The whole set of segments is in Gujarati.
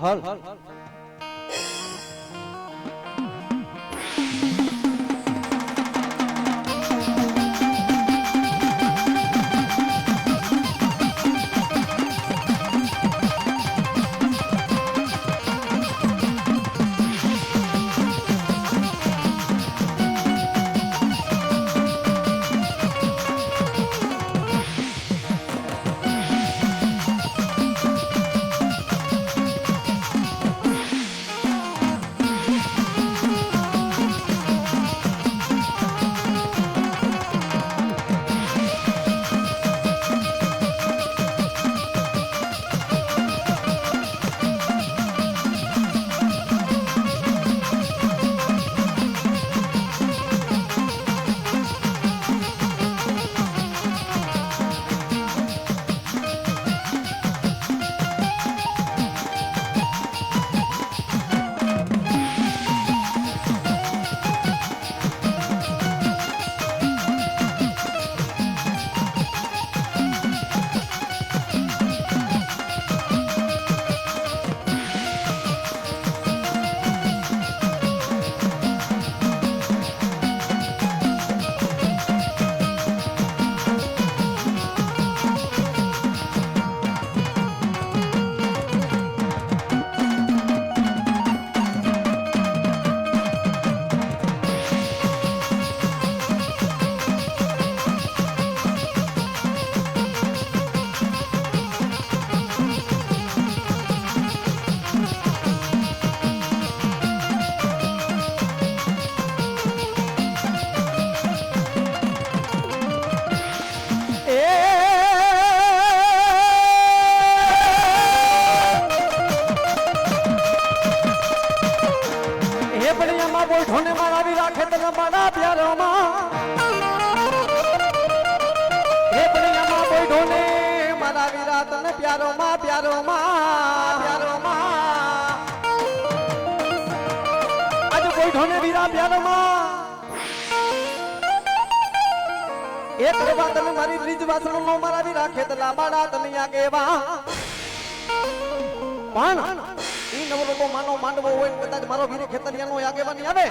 હલ બોઠોને મારા રાખે તને મારા પ્યારોમાં હે પણિયામાં બોઠોને મારા વિરા તને પ્યારોમાં પ્યારોમાં પ્યારોમાં આજ બોઠોને વિરા પ્યારોમાં એક રવા તને મારી ત્રીજ વાસણનો મારા વિરા ખેતલા બાડા તને આગેવા પણ ઈ નવરો તો માનો માંડવો હોય કદાચ મારો વીરે ખેતરિયાનો આગેવાની આવે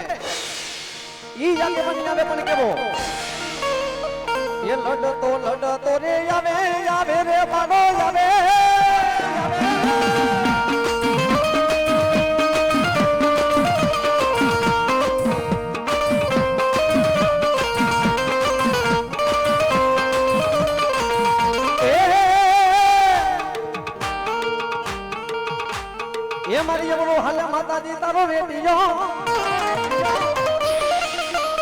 ઈ આગેવાની આવે પણ કેવો એ લડતો રે આવે આવે રે માનો આવે એ મારી એવરો હાલે માતાજી તારો રેડિયો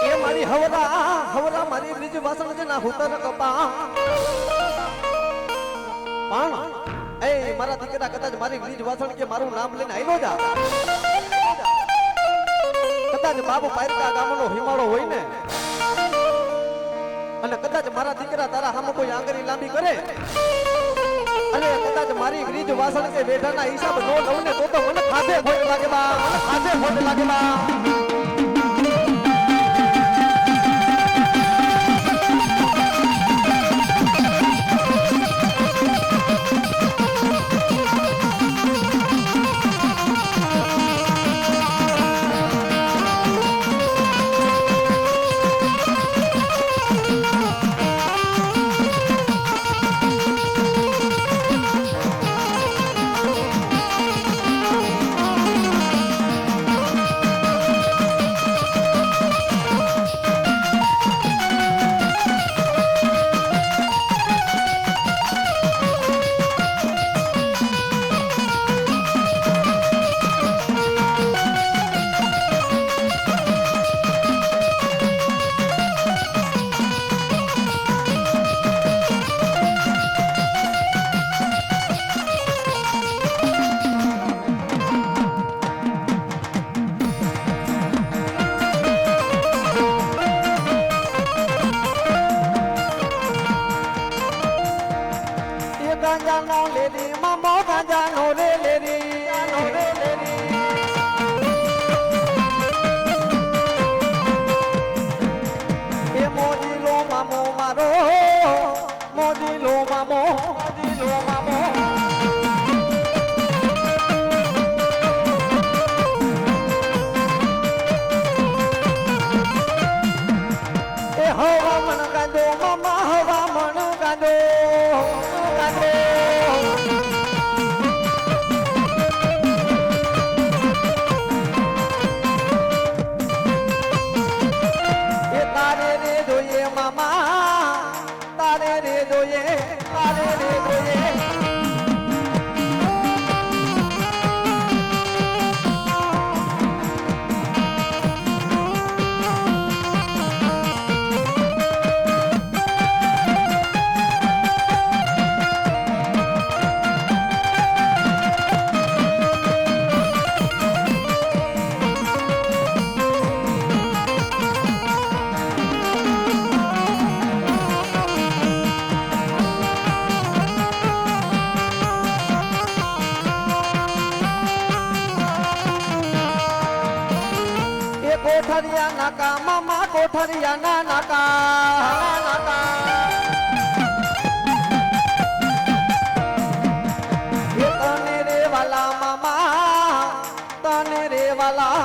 એ મારી હવરા મારી બીજ વાસણ છે ના હુતર કપા પણ એ મારા દીકરા કદાચ મારી બીજ વાસણ કે મારું નામ લઈને આઈનો જા કદાચ બાબુ પાયરકા ગામનો હિમાળો હોય ને અને કદાચ મારા દીકરા તારા સામે કોઈ આંગળી લાંબી કરે અને કદાચ મારી ગ્રીજ વાસણ કે બેઠાના હિસાબ નો લઉં ને તો મને ખાધે ખોટ લાગે બા મને ખાધે ખોટ લાગે બા હવામણ ગાંડો મામા હવામણ ગાંડો ગાંડો એ તારે રે જોઈએ મામા તારે રે જોઈએ તારે રે જોઈએ કોઠરિયા નાકા મામા કોઠરિયા ના નાકા નાકા એ તને રે વાલા મામા તને રે વાલા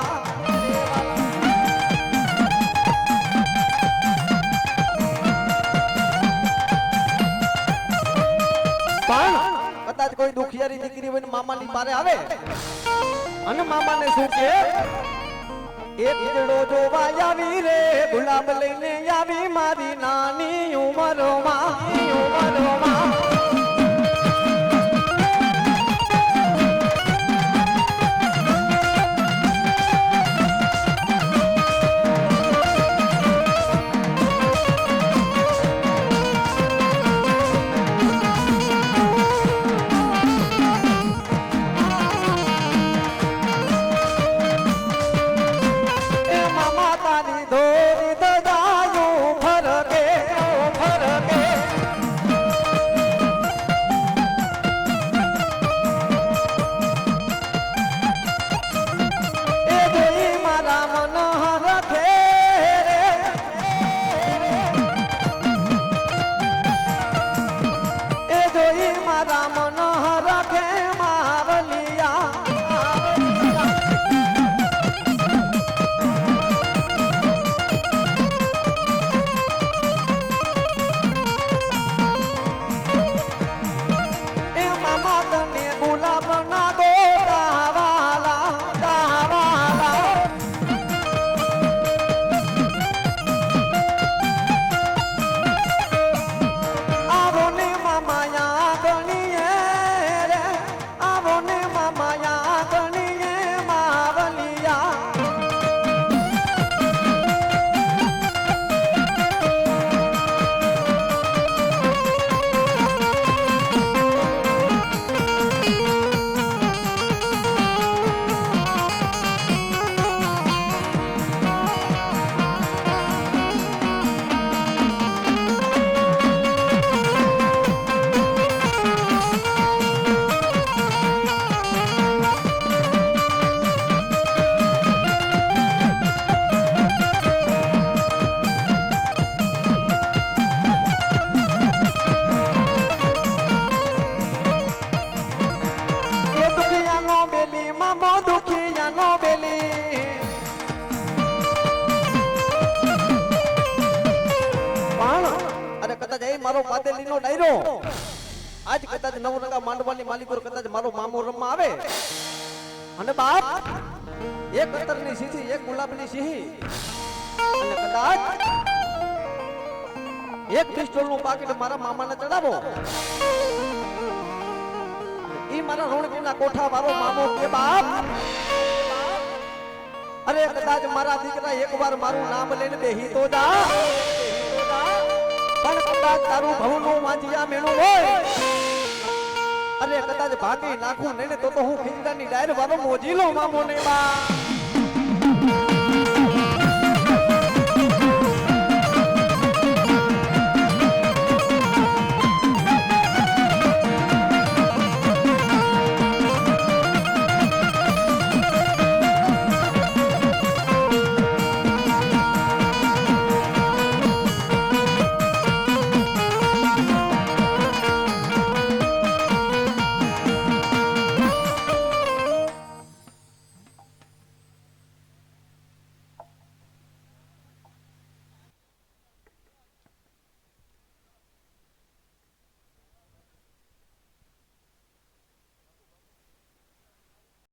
પણ કદાચ કોઈ દુખિયારી દીકરી હોય ને મામાની પારે આવે અને મામાને શું કે એક ઈડો જોવા આવી રે ગુલાબ લઈને આવી મારી નાની ઉંમરમાં મારો પાતેલીનો ડાયરો આજ કદાચ નવરંગા માંડવાની માલિકો કદાચ મારો મામો રમવા આવે અને બાપ એક કતરની સીધી એક ગુલાબની સિંહી અને કદાચ એક પિસ્તોલનું પાકીટ મારા મામાને ચડાવો ઈ મારા રોણકીના કોઠા વાળો મામો કે બાપ અરે કદાચ મારા દીકરા એકવાર મારું નામ લઈને બેહી તો જા પણ કદાચ તારું ભવનું વાંચિયા મેણું હોય અરે કદાચ ભાગી નાખું નહીં તો હું ખીંદાની ડાયર વાળો મોજીલો મામો ને બા